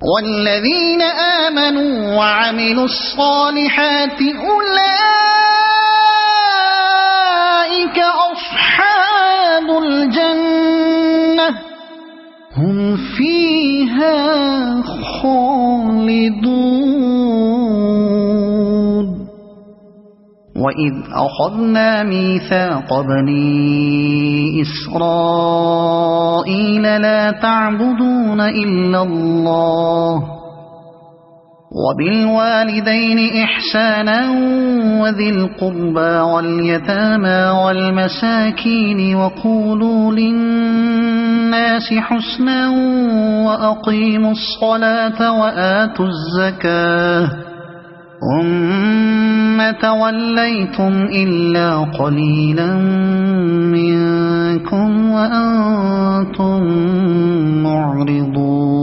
والذين آمنوا وعملوا الصالحات أولئك أصحاب الجنة هم فيها خالدون. وإذ أخذنا ميثاق بني إسرائيل لا تعبدون إلا الله وبالوالدين إحسانا وذي القربى واليتامى والمساكين وقولوا للناس حسنا وأقيموا الصلاة وآتوا الزكاة ثم توليتم إلا قليلا منكم وأنتم معرضون.